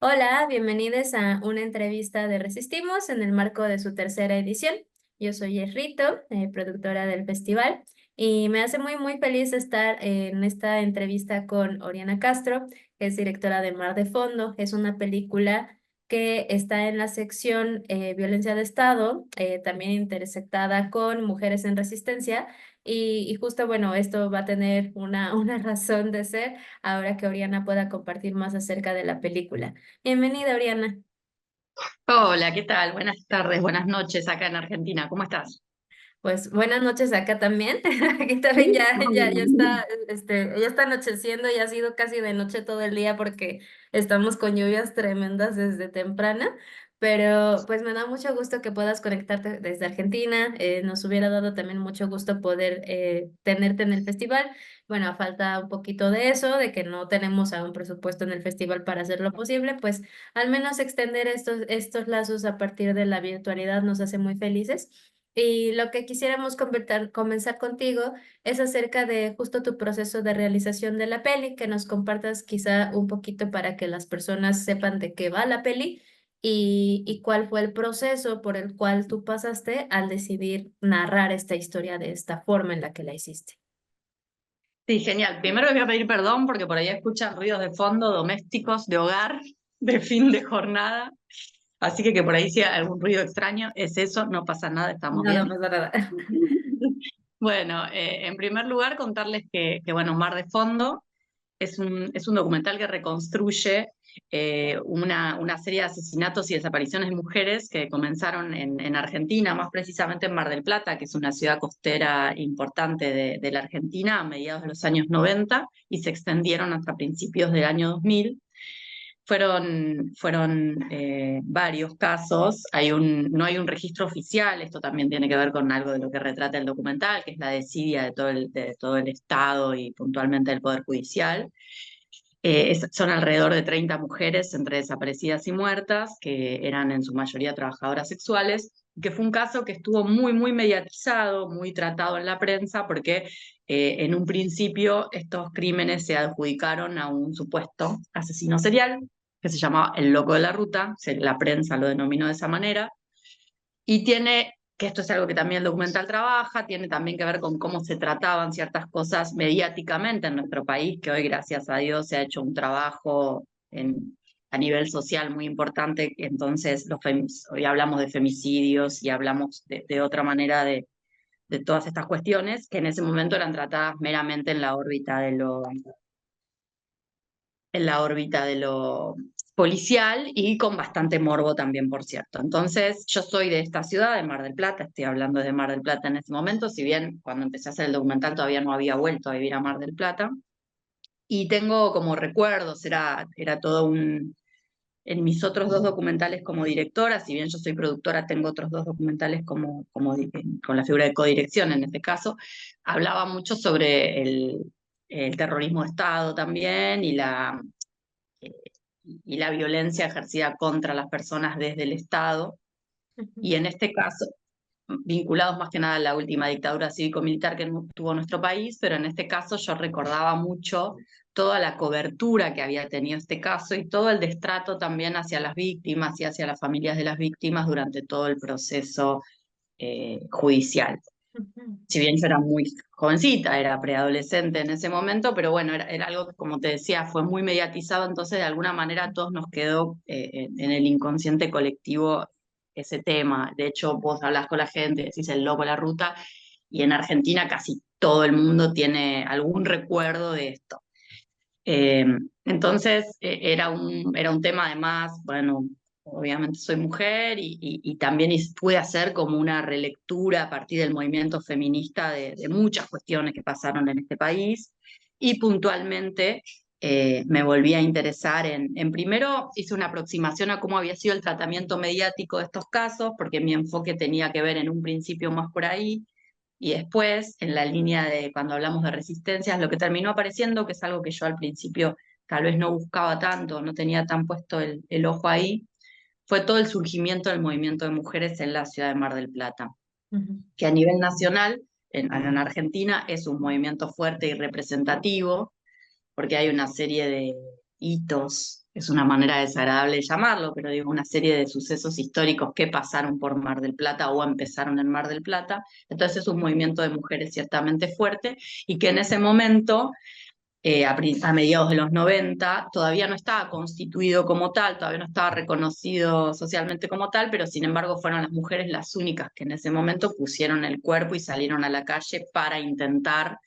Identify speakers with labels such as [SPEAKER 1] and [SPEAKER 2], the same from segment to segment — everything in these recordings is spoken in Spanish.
[SPEAKER 1] Hola, bienvenidos a una entrevista de Resistimos en el marco de su tercera edición. Yo soy Rito, productora del festival, y me hace muy feliz estar en esta entrevista con Oriana Castro, que es directora de Mar de Fondo. Es una película que está en la sección Violencia de Estado, también intersectada con Mujeres en Resistencia, y justo, bueno, esto va a tener una razón de ser ahora que Oriana pueda compartir más acerca de la película. Bienvenida, Oriana.
[SPEAKER 2] Hola, ¿qué tal? Buenas tardes, buenas noches acá en Argentina. ¿Cómo estás?
[SPEAKER 1] Pues buenas noches acá también. Aquí también
[SPEAKER 2] Sí.
[SPEAKER 1] ya está, ya está anocheciendo y ha sido casi de noche todo el día porque estamos con lluvias tremendas desde temprana. Pero pues me da mucho gusto que puedas conectarte desde Argentina. Nos hubiera dado también mucho gusto poder tenerte en el festival. Bueno, falta un poquito de eso, de que no tenemos aún presupuesto en el festival para hacerlo posible, pues al menos extender estos lazos a partir de la virtualidad nos hace muy felices. Y lo que quisiéramos comenzar contigo es acerca de justo tu proceso de realización de la peli, que nos compartas quizá un poquito para que las personas sepan de qué va la peli y cuál fue el proceso por el cual tú pasaste al decidir narrar esta historia de esta forma en la que la hiciste.
[SPEAKER 2] Sí, genial. Primero les voy a pedir perdón porque por ahí escuchan ruidos de fondo domésticos, de hogar, de fin de jornada. Así que por ahí si hay algún ruido extraño, es eso, no pasa nada, estamos
[SPEAKER 1] No, no
[SPEAKER 2] bien.
[SPEAKER 1] pasa nada.
[SPEAKER 2] Bueno, en primer lugar contarles que bueno, Mar de Fondo es un documental que reconstruye una serie de asesinatos y desapariciones de mujeres que comenzaron en Argentina, más precisamente en Mar del Plata, que es una ciudad costera importante de la Argentina a mediados de los años 90 y se extendieron hasta principios del año 2000. Fueron varios casos, no hay un registro oficial, esto también tiene que ver con algo de lo que retrata el documental, que es la desidia de todo el Estado y puntualmente del Poder Judicial. Son alrededor de 30 mujeres entre desaparecidas y muertas, que eran en su mayoría trabajadoras sexuales, que fue un caso que estuvo muy mediatizado, muy tratado en la prensa, porque en un principio estos crímenes se adjudicaron a un supuesto asesino serial, que se llamaba el Loco de la Ruta, la prensa lo denominó de esa manera, y tiene, que esto es algo que también el documental trabaja, tiene también que ver con cómo se trataban ciertas cosas mediáticamente en nuestro país, que hoy, gracias a Dios, se ha hecho un trabajo a nivel social muy importante. Entonces, hoy hablamos de femicidios y hablamos de otra manera de todas estas cuestiones que en ese momento eran tratadas meramente en la órbita de lo policial y con bastante morbo también, por cierto. Entonces, yo soy de esta ciudad, de Mar del Plata, estoy hablando de Mar del Plata en ese momento, si bien cuando empecé a hacer el documental todavía no había vuelto a vivir a Mar del Plata, y tengo como recuerdos, era todo un... En mis otros dos documentales como directora, si bien yo soy productora, tengo otros dos documentales con la figura de codirección en este caso, hablaba mucho sobre el terrorismo de Estado también eh, y la violencia ejercida contra las personas desde el Estado, y en este caso, vinculados más que nada a la última dictadura cívico-militar que tuvo nuestro país, pero en este caso yo recordaba mucho toda la cobertura que había tenido este caso y todo el destrato también hacia las víctimas y hacia las familias de las víctimas durante todo el proceso judicial. Si bien yo era muy jovencita, era preadolescente en ese momento, pero bueno, era algo que, como te decía, fue muy mediatizado, entonces de alguna manera a todos nos quedó en el inconsciente colectivo ese tema. De hecho, vos hablas con la gente, decís el loco de la ruta, y en Argentina casi todo el mundo tiene algún recuerdo de esto. Eh, entonces, era un tema además, bueno, obviamente soy mujer y también pude hacer como una relectura a partir del movimiento feminista de muchas cuestiones que pasaron en este país y puntualmente me volví a interesar primero hice una aproximación a cómo había sido el tratamiento mediático de estos casos, porque mi enfoque tenía que ver en un principio más por ahí. Y después, en la línea de cuando hablamos de resistencias, lo que terminó apareciendo, que es algo que yo al principio tal vez no buscaba tanto, no tenía tan puesto el ojo ahí, fue todo el surgimiento del movimiento de mujeres en la ciudad de Mar del Plata,
[SPEAKER 1] Ujú,
[SPEAKER 2] que a nivel nacional, en Argentina, es un movimiento fuerte y representativo, porque hay una serie de hitos es una manera desagradable de llamarlo, pero digo, una serie de sucesos históricos que pasaron por Mar del Plata o empezaron en Mar del Plata. Entonces es un movimiento de mujeres ciertamente fuerte y que en ese momento, a mediados de los 90, todavía no estaba constituido como tal, todavía no estaba reconocido socialmente como tal, pero sin embargo fueron las mujeres las únicas que en ese momento pusieron el cuerpo y salieron a la calle para intentar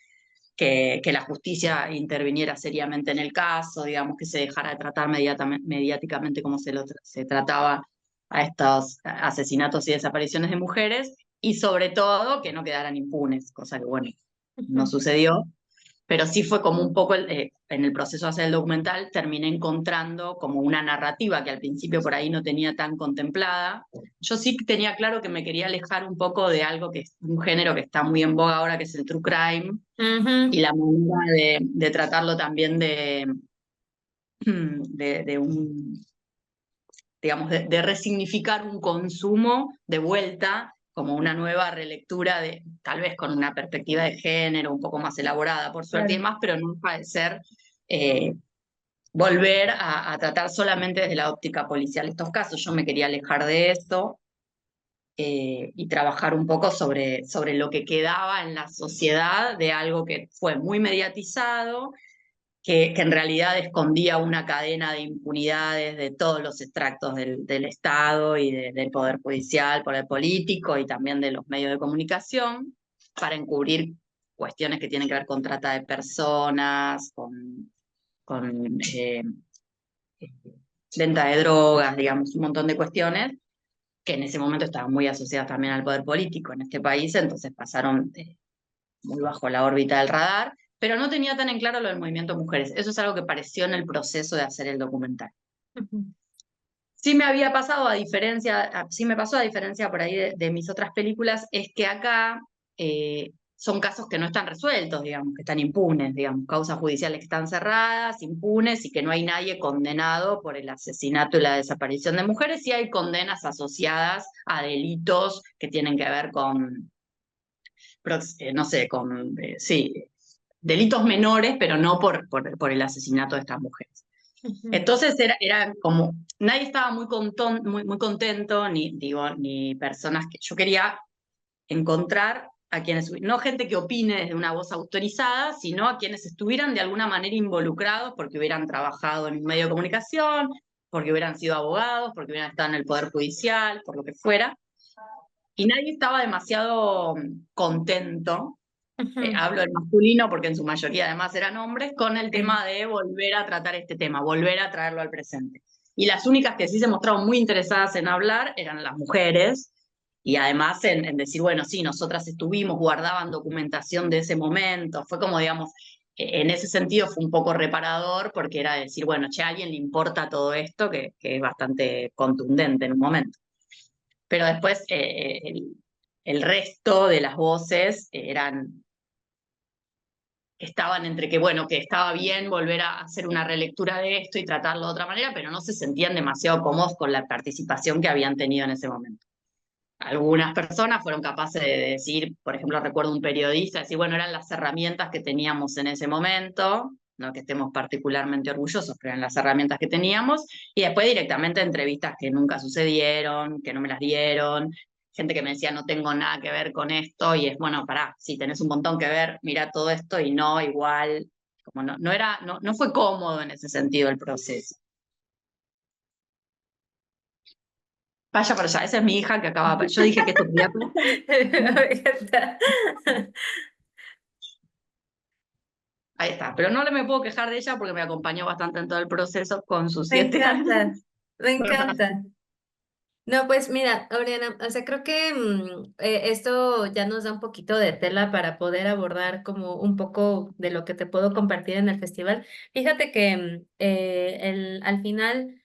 [SPEAKER 2] que la justicia interviniera seriamente en el caso, digamos, que se dejara de tratar mediáticamente como se trataba a estos asesinatos y desapariciones de mujeres, y sobre todo que no quedaran impunes, cosa que, bueno, no
[SPEAKER 1] Ujú,
[SPEAKER 2] sucedió, pero sí fue como un poco en el proceso de hacer el documental, terminé encontrando como una narrativa que al principio por ahí no tenía tan contemplada. Yo sí tenía claro que me quería alejar un poco de algo que es un género que está muy en boga ahora, que es el true crime, y
[SPEAKER 1] ujú,
[SPEAKER 2] la manera de tratarlo también de un, digamos, de resignificar un consumo de vuelta como una nueva relectura de, tal vez con una perspectiva de género un poco más elaborada, por suerte y
[SPEAKER 1] claro.
[SPEAKER 2] demás, pero no parecer eh, volver a tratar solamente desde la óptica policial estos casos. Yo me quería alejar de esto y trabajar un poco sobre lo que quedaba en la sociedad de algo que fue muy mediatizado, que en realidad escondía una cadena de impunidades de todos los extractos del Estado y del Poder Judicial, Poder Político y también de los medios de comunicación, para encubrir cuestiones que tienen que ver con trata de personas, con venta de drogas, digamos, un montón de cuestiones que en ese momento estaban muy asociadas también al poder político en este país, entonces pasaron muy bajo la órbita del radar, pero no tenía tan en claro lo del movimiento mujeres. Eso es algo que pareció en el proceso de hacer el documental.
[SPEAKER 1] Ujú,
[SPEAKER 2] Sí me había pasado, sí me pasó a diferencia por ahí de mis otras películas, es que acá son casos que no están resueltos, digamos, que están impunes, digamos, causas judiciales que están cerradas, impunes y que no hay nadie condenado por el asesinato y la desaparición de mujeres, y hay condenas asociadas a delitos que tienen que ver con no sé, sí, delitos menores, pero no por el asesinato de estas mujeres.
[SPEAKER 1] ujú,
[SPEAKER 2] Entonces era como, nadie estaba muy contento, ni personas que yo quería encontrar a quienes, no gente que opine desde una voz autorizada, sino a quienes estuvieran de alguna manera involucrados porque hubieran trabajado en un medio de comunicación, porque hubieran sido abogados, porque hubieran estado en el Poder Judicial, por lo que fuera. Y nadie estaba demasiado contento,
[SPEAKER 1] ujú.
[SPEAKER 2] hablo del masculino porque en su mayoría además eran hombres, con el
[SPEAKER 1] Sí.
[SPEAKER 2] tema de volver a tratar este tema, volver a traerlo al presente. Y las únicas que sí se mostraron muy interesadas en hablar eran las mujeres, y además en decir, bueno, sí, nosotras estuvimos, guardaban documentación de ese momento, fue como, digamos, en ese sentido fue un poco reparador, porque era decir, bueno, che, a alguien le importa todo esto, que es bastante contundente en un momento. Pero después el resto de las voces estaban entre que, bueno, que estaba bien volver a hacer una relectura de esto y tratarlo de otra manera, pero no se sentían demasiado cómodos con la participación que habían tenido en ese momento. Algunas personas fueron capaces de decir, por ejemplo, recuerdo un periodista, decir, bueno, eran las herramientas que teníamos en ese momento, no que estemos particularmente orgullosos, pero eran las herramientas que teníamos, y después directamente entrevistas que nunca sucedieron, que no me las dieron, gente que me decía, no tengo nada que ver con esto, y es, bueno, pará, si tenés un montón que ver, mira todo esto, y no, igual, como no fue cómodo en ese sentido el proceso. Vaya para allá, esa es mi hija que acaba, yo dije que esto podía pasar.
[SPEAKER 1] Me encanta.
[SPEAKER 2] Ahí está, pero no le me puedo quejar de ella porque me acompañó bastante en todo el proceso con sus
[SPEAKER 1] Me
[SPEAKER 2] 7 años.
[SPEAKER 1] encanta, me encanta. No, pues mira, Oriana, o sea, creo que esto ya nos da un poquito de tela para poder abordar como un poco de lo que te puedo compartir en el festival. Fíjate que al final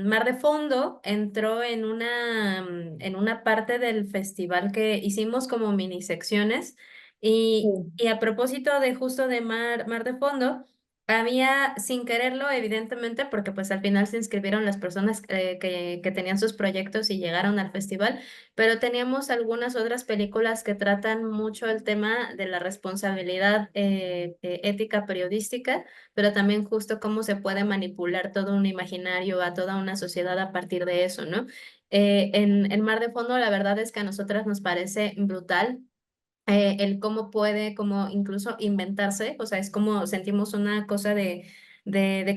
[SPEAKER 1] Mar de Fondo entró en una parte del festival que hicimos como mini secciones y a propósito de justo de Mar de Fondo. Había, sin quererlo, evidentemente, porque pues al final se inscribieron las personas que tenían sus proyectos y llegaron al festival, pero teníamos algunas otras películas que tratan mucho el tema de la responsabilidad ética periodística, pero también justo cómo se puede manipular todo un imaginario a toda una sociedad a partir de eso, ¿no? En Mar de Fondo, la verdad es que a nosotras nos parece brutal el cómo puede, como incluso inventarse, o sea, es como sentimos una cosa de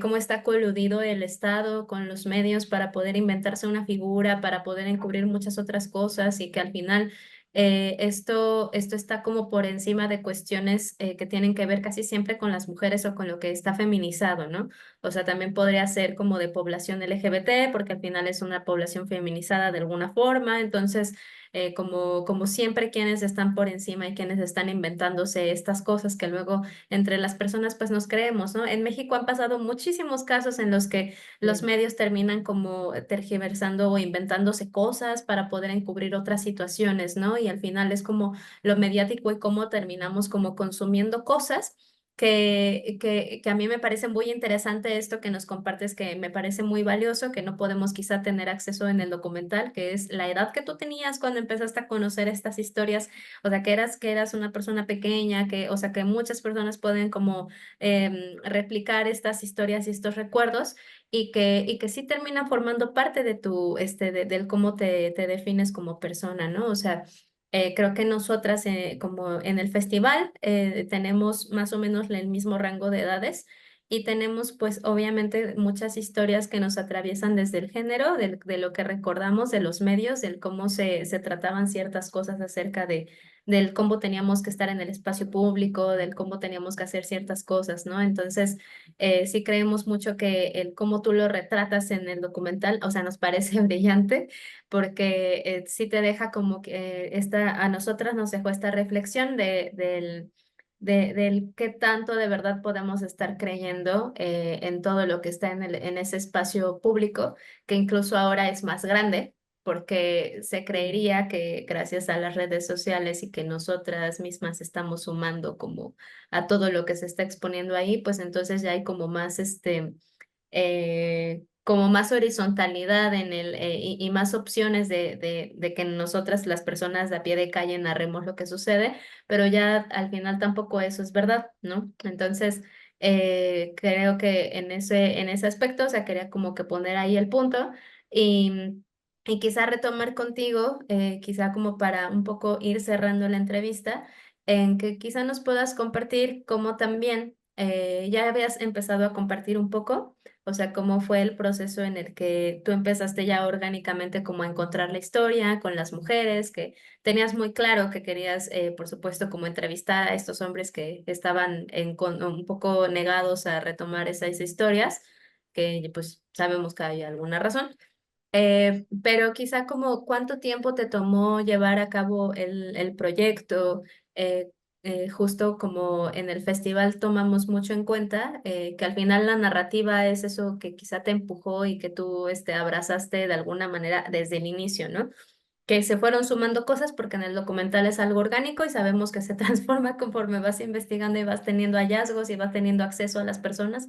[SPEAKER 1] cómo está coludido el Estado con los medios para poder inventarse una figura, para poder encubrir muchas otras cosas y que al final esto está como por encima de cuestiones que tienen que ver casi siempre con las mujeres o con lo que está feminizado, ¿no? O sea, también podría ser como de población LGBT, porque al final es una población feminizada de alguna forma, entonces como siempre quienes están por encima y quienes están inventándose estas cosas que luego entre las personas pues nos creemos, ¿no? En México han pasado muchísimos casos en los que los
[SPEAKER 2] Sí.
[SPEAKER 1] medios terminan como tergiversando o inventándose cosas para poder encubrir otras situaciones, ¿no? Y al final es como lo mediático y cómo terminamos como consumiendo cosas que a mí me parece muy interesante esto que nos compartes, que me parece muy valioso, que no podemos quizá tener acceso en el documental, que es la edad que tú tenías cuando empezaste a conocer estas historias, o sea, que eras una persona pequeña, que, o sea, que muchas personas pueden como replicar estas historias y estos recuerdos. Y que sí termina formando parte de del cómo te defines como persona, ¿no? O sea, creo que nosotras, como en el festival, tenemos más o menos el mismo rango de edades y tenemos pues obviamente muchas historias que nos atraviesan desde el género, de lo que recordamos de los medios, del cómo se trataban ciertas cosas acerca del cómo teníamos que estar en el espacio público, del cómo teníamos que hacer ciertas cosas, ¿no? Entonces, sí creemos mucho que el cómo tú lo retratas en el documental, o sea, nos parece brillante porque sí te deja como que a nosotras nos dejó esta reflexión del qué tanto de verdad podemos estar creyendo en todo lo que está en ese espacio público, que incluso ahora es más grande, porque se
[SPEAKER 2] Sí.
[SPEAKER 1] creería que gracias a las redes sociales y que nosotras mismas estamos sumando como a todo lo que se está exponiendo ahí, pues entonces ya hay como más como más horizontalidad y más opciones de que nosotras, las personas de a pie de calle, narremos lo que sucede, pero ya al final tampoco eso es verdad, ¿no? Entonces, creo que en ese aspecto, o sea, quería como que poner ahí el punto y quizá retomar contigo, quizá como para un poco ir cerrando la entrevista, en que quizá nos puedas compartir cómo también ya habías empezado a compartir un poco, o sea, cómo fue el proceso en el que tú empezaste ya orgánicamente como a encontrar la historia con las mujeres, que tenías muy claro que querías, por supuesto, como entrevistar a estos hombres que estaban un poco negados a retomar esas historias, que pues sabemos que hay alguna razón. Pero quizá como cuánto tiempo te tomó llevar a cabo el proyecto, eh, justo como en el festival tomamos mucho en cuenta que al final la narrativa es eso que quizá te empujó y que tú abrazaste de alguna manera desde el inicio, ¿no? Que se fueron sumando cosas porque en el documental es algo orgánico y sabemos que se transforma conforme vas investigando y vas teniendo hallazgos y vas teniendo acceso a las personas,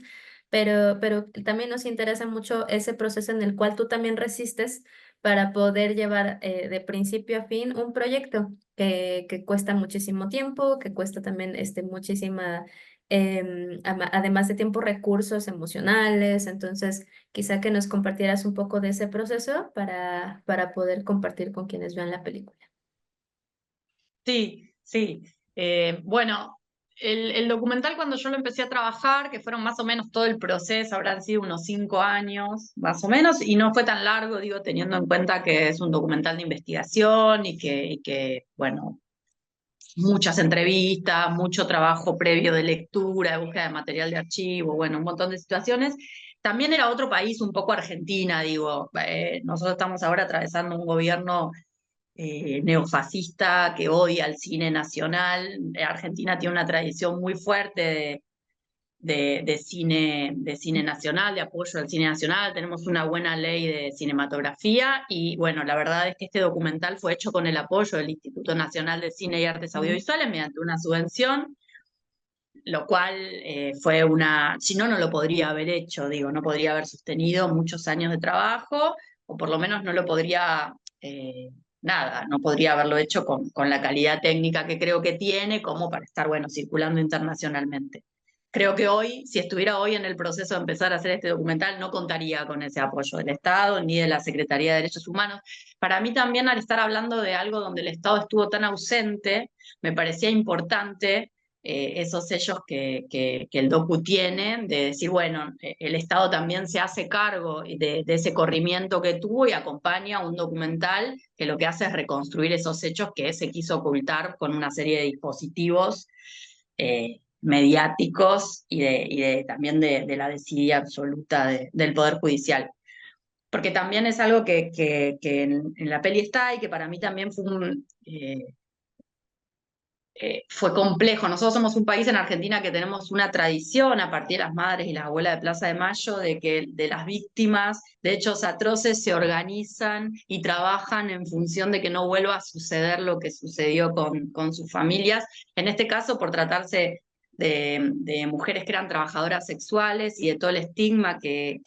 [SPEAKER 1] pero también nos interesa mucho ese proceso en el cual tú también resistes para poder llevar de principio a fin un proyecto que cuesta muchísimo tiempo, que cuesta también muchísima, además de tiempo, recursos emocionales, entonces quizá que nos compartieras un poco de ese proceso para poder compartir con quienes vean la película.
[SPEAKER 2] Sí, sí. Bueno, el documental cuando yo lo empecé a trabajar, que fueron más o menos todo el proceso, habrán sido unos 5 años, más o menos, y no fue tan largo, digo, teniendo en cuenta que es un documental de investigación y que, bueno, muchas entrevistas, mucho trabajo previo de lectura, de búsqueda de material de archivo, bueno, un montón de situaciones. También era otro país, un poco Argentina, digo. Nosotros estamos ahora atravesando un gobierno neofascista que odia al cine nacional. Argentina tiene una tradición muy fuerte de cine nacional, de apoyo al cine nacional. Tenemos una buena ley de cinematografía y bueno, la verdad es que este documental fue hecho con el apoyo del Instituto Nacional de Cine y Artes
[SPEAKER 1] Ujú.
[SPEAKER 2] Audiovisuales mediante una subvención. lo cual fue una, si no, no lo podría haber hecho, digo, no podría haber sostenido muchos años de trabajo, o por lo menos no lo podría, nada, no podría haberlo hecho con la calidad técnica que creo que tiene como para estar, bueno, circulando internacionalmente. Creo que hoy, si estuviera hoy en el proceso de empezar a hacer este documental, no contaría con ese apoyo del Estado ni de la Secretaría de Derechos Humanos. Para mí también, al estar hablando de algo donde el Estado estuvo tan ausente, me parecía importante esos sellos que el docu tiene, de decir, bueno, el Estado también se hace cargo de ese corrimiento que tuvo y acompaña un documental que lo que hace es reconstruir esos hechos que se quiso ocultar con una serie de dispositivos mediáticos también de la desidia absoluta del Poder Judicial. Porque también es algo que en la peli está y que para mí también fue complejo. Nosotros somos un país en Argentina que tenemos una tradición a partir de las madres y las abuelas de Plaza de Mayo de que de las víctimas de hechos atroces se organizan y trabajan en función de que no vuelva a suceder lo que sucedió con sus familias. En este caso, por tratarse de mujeres que eran trabajadoras sexuales y de todo el estigma que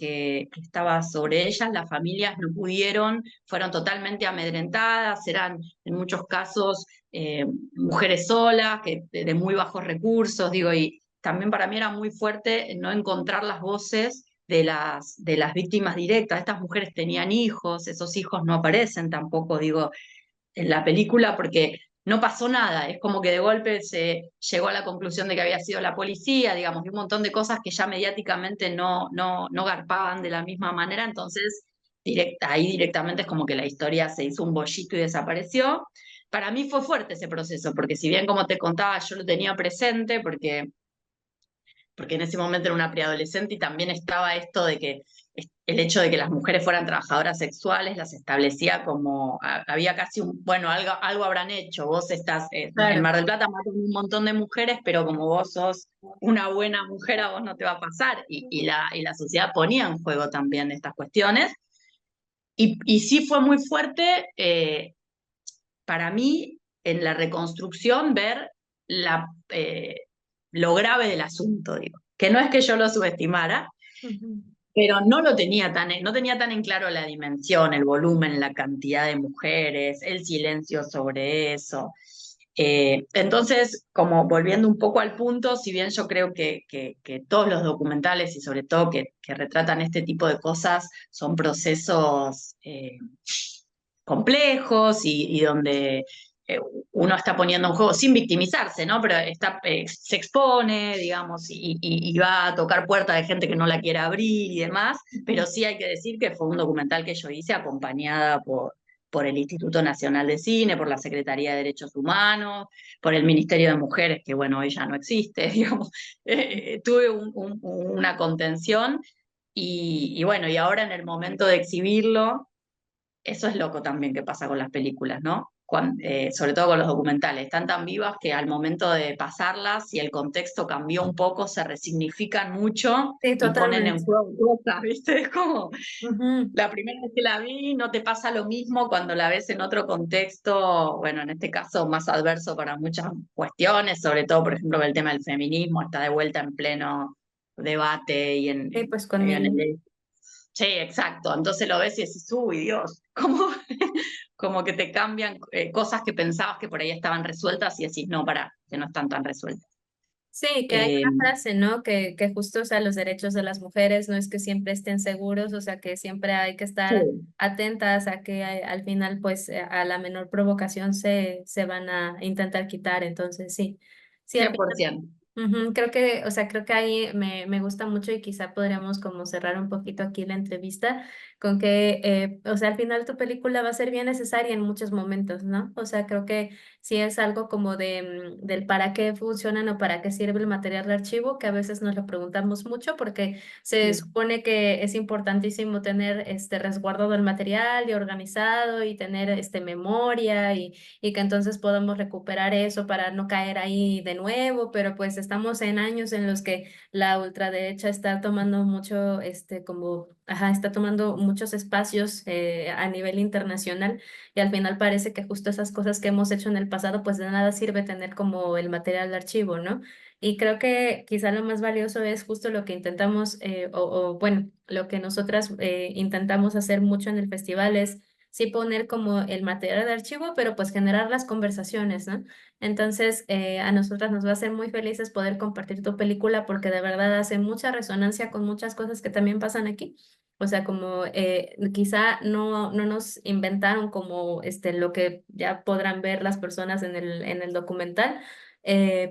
[SPEAKER 2] estaba sobre ellas, las familias no pudieron, fueron totalmente amedrentadas, eran en muchos casos mujeres solas, de muy bajos recursos, digo, y también para mí era muy fuerte no encontrar las voces de las víctimas directas. Estas mujeres tenían hijos, esos hijos no aparecen tampoco, digo, en la película porque no pasó nada, es como que de golpe se llegó a la conclusión de que había sido la policía, digamos, y un montón de cosas que ya mediáticamente no garpaban de la misma manera, entonces ahí directamente es como que la historia se hizo un bollito y desapareció. Para mí fue fuerte ese proceso, porque si bien como te contaba yo lo tenía presente, porque en ese momento era una preadolescente y también estaba esto de que el hecho de que las mujeres fueran trabajadoras sexuales las establecía como, había casi un, bueno, algo habrán hecho, vos estás en
[SPEAKER 1] Claro.
[SPEAKER 2] Mar del Plata matan un montón de mujeres, pero como vos sos una buena mujer a vos no te va a pasar, y la sociedad ponía en juego también estas cuestiones, y sí fue muy fuerte para mí en la reconstrucción ver la, lo grave del asunto, digo. Que no es que yo lo subestimara,
[SPEAKER 1] Ujú.
[SPEAKER 2] pero no tenía tan en claro la dimensión, el volumen, la cantidad de mujeres, el silencio sobre eso. Entonces, como volviendo un poco al punto, si bien yo creo que todos los documentales y sobre todo que retratan este tipo de cosas son procesos complejos y donde eh, uno está poniendo en juego sin victimizarse, ¿no? Pero se expone, digamos, y va a tocar puertas de gente que no la quiere abrir y demás, pero sí hay que decir que fue un documental que yo hice acompañada por el Instituto Nacional de Cine, por la Secretaría de Derechos Humanos, por el Ministerio de Mujeres, que bueno, hoy ya no existe, digamos. Tuve una contención y bueno, y ahora en el momento de exhibirlo, eso es loco también que pasa con las películas, ¿no? Sobre todo con los documentales, están tan vivas que al momento de pasarlas, si el contexto cambió un poco, se resignifican mucho
[SPEAKER 1] Sí,
[SPEAKER 2] y ponen en
[SPEAKER 1] totalmente.
[SPEAKER 2] juego cosas, ¿viste? Es como
[SPEAKER 1] Ujú.
[SPEAKER 2] la primera vez que la vi, no te pasa lo mismo cuando la ves en otro contexto, bueno, en este caso más adverso para muchas cuestiones, sobre todo, por ejemplo, el tema del feminismo está de vuelta en pleno debate y
[SPEAKER 1] Sí, pues
[SPEAKER 2] en
[SPEAKER 1] conmigo.
[SPEAKER 2] el sí, exacto. Entonces lo ves y decís, uy, Dios, como, como que te cambian cosas que pensabas que por ahí estaban resueltas y decís, no, para, que no están tan resueltas.
[SPEAKER 1] Sí, que hay
[SPEAKER 2] Eh,
[SPEAKER 1] una frase, ¿no? Que justo, o sea, los derechos de las mujeres no es que siempre estén seguros, o sea, que siempre hay que estar
[SPEAKER 2] sí,
[SPEAKER 1] atentas a que al final, pues, a la menor provocación se van a intentar quitar. Entonces, sí, sí, al final.
[SPEAKER 2] 100%.
[SPEAKER 1] Ujú. Creo que, o sea, creo que ahí me gusta mucho y quizá podríamos como cerrar un poquito aquí la entrevista con que, o sea, al final tu película va a ser bien necesaria en muchos momentos, ¿no? O sea, creo que sí es algo como del para qué funcionan o para qué sirve el material de archivo, que a veces nos lo preguntamos mucho porque se
[SPEAKER 2] Sí,
[SPEAKER 1] supone que es importantísimo tener este resguardado el material y organizado y tener este memoria y que entonces podamos recuperar eso para no caer ahí de nuevo, pero pues estamos en años en los que la ultraderecha está tomando mucho, como, ajá, está tomando muchos espacios a nivel internacional y al final parece que justo esas cosas que hemos hecho en el pasado, pues de nada sirve tener como el material de archivo, ¿no? Y creo que quizá lo más valioso es justo lo que intentamos, bueno, lo que nosotras intentamos hacer mucho en el festival es sí poner como el material de archivo, pero pues generar las conversaciones, ¿no? Entonces, a nosotras nos va a hacer muy felices poder compartir tu película porque de verdad hace mucha resonancia con muchas cosas que también pasan aquí. O sea, como quizá no nos inventaron como lo que ya podrán ver las personas en el documental,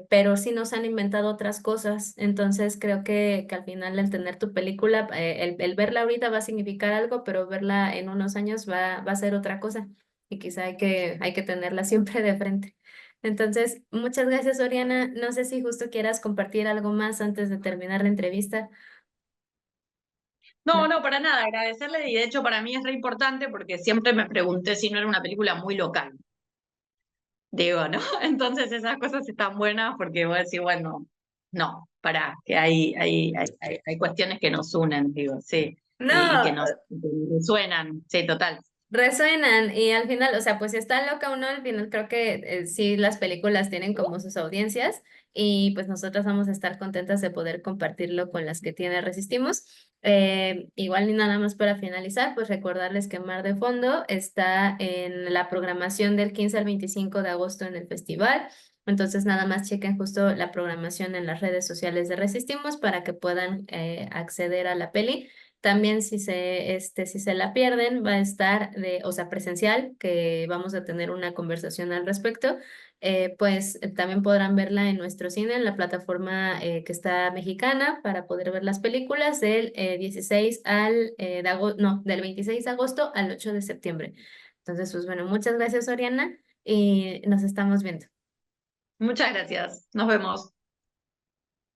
[SPEAKER 1] pero sí nos han inventado otras cosas. Entonces creo que al final el tener tu película, el verla ahorita va a significar algo, pero verla en unos años va a ser otra cosa. Y quizá hay que tenerla siempre de frente. Entonces, muchas gracias, Oriana. No sé si justo quieras compartir algo más antes de terminar la entrevista.
[SPEAKER 2] No, no, para nada, agradecerle y de hecho para mí es re importante porque siempre me pregunté si no era una película muy local, digo, ¿no? Entonces esas cosas están buenas porque voy a decir, bueno, no, para que hay cuestiones que nos unen, digo, sí, y
[SPEAKER 1] No,
[SPEAKER 2] que nos suenan, sí, total.
[SPEAKER 1] resuenan y al final, o sea, pues si está loca o no, al final creo que sí las películas tienen como sus audiencias y pues nosotras vamos a estar contentas de poder compartirlo con las que tiene Resistimos. Igual y nada más para finalizar, pues recordarles que Mar de Fondo está en la programación del 15 al 25 de agosto en el festival. Entonces nada más chequen justo la programación en las redes sociales de Resistimos para que puedan acceder a la peli. También si se la pierden, va a estar o sea, presencial, que vamos a tener una conversación al respecto. Pues también podrán verla en nuestro cine, en la plataforma que está mexicana, para poder ver las películas del 16 no, del 26 de agosto al 8 de septiembre. Entonces, pues bueno, muchas gracias, Oriana, y nos estamos viendo.
[SPEAKER 2] Muchas gracias, nos vemos.